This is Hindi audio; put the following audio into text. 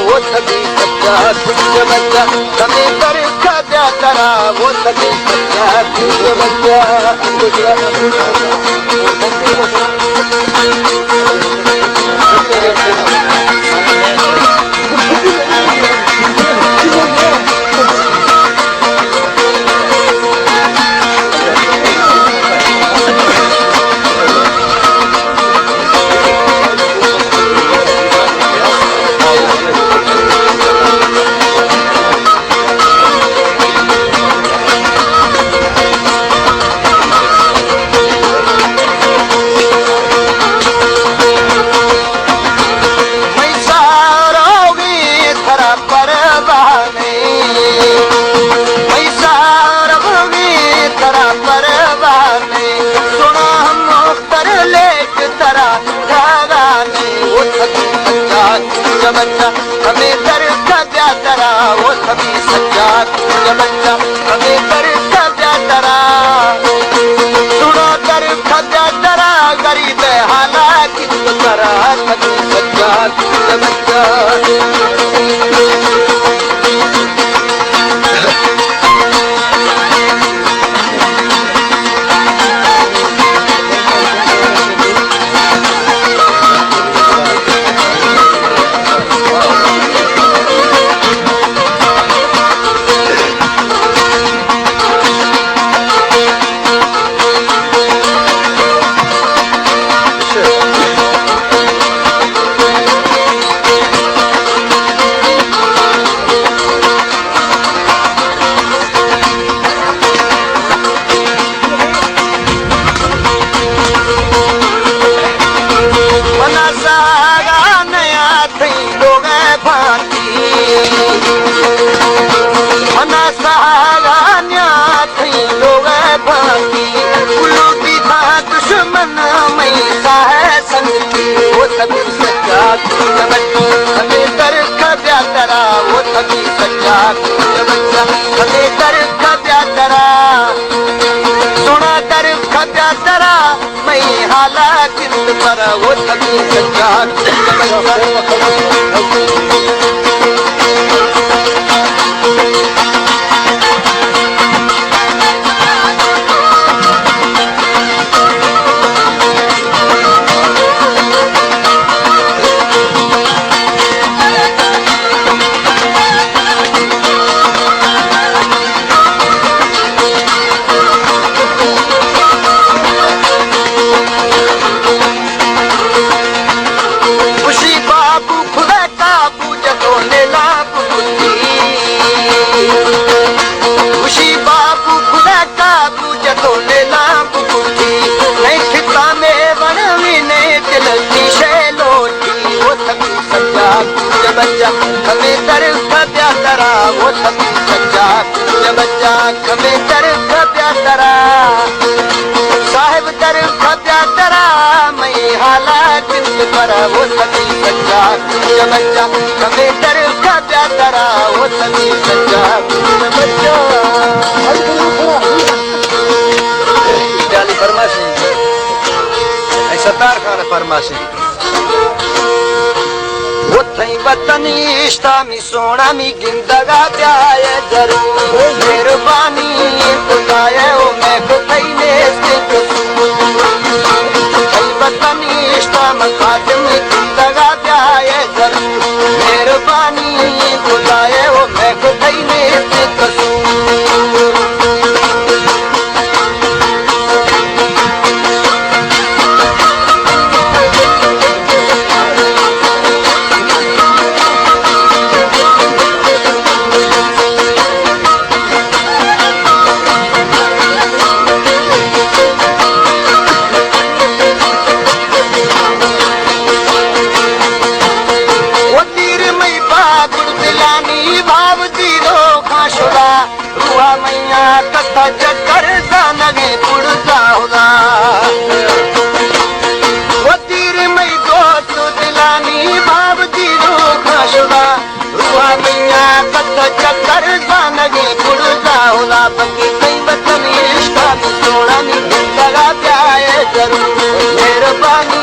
वो सभी सच्चा खुद बच्चा हमें कर खजा तरा वो सभी सच्चा खुद बच्चा बच्चा हमें कर खजा तरा वो सभी सच्चा बच्चा हमें कर खजा तरा सुनो कर खजा तरा गरीब हाला किस करा सभी सच्चा बच्चा हमें कर खजा तरा वो सभी सच्चा बच्चा हमें कर खजा तरा सुना कर खजा तरा मैं हाला किस पर वो सभी सच्चा हमें कर खजा तरा वो सभी सच्चा बच्चा हमें कर खजा तरा साहिब कर खजा तरा मैं हाला किस पर वो सभी सच्चा बच्चा हमें कर खजा तरा वो सभी सच्चा बच्चा फरमाशी ऐसा तार खाना फरमाशी वतनी इश्ता मी सोना मी गिंदगा प्याय जरूर मेहरबानी खुदाए ओ मैं को थईने से वतनी इश्ता मैं खातिम गिंदगा प्याय जरूर मेहरबानी खुदाए ओ मैं को थईने से आए जरूर मेहरबानी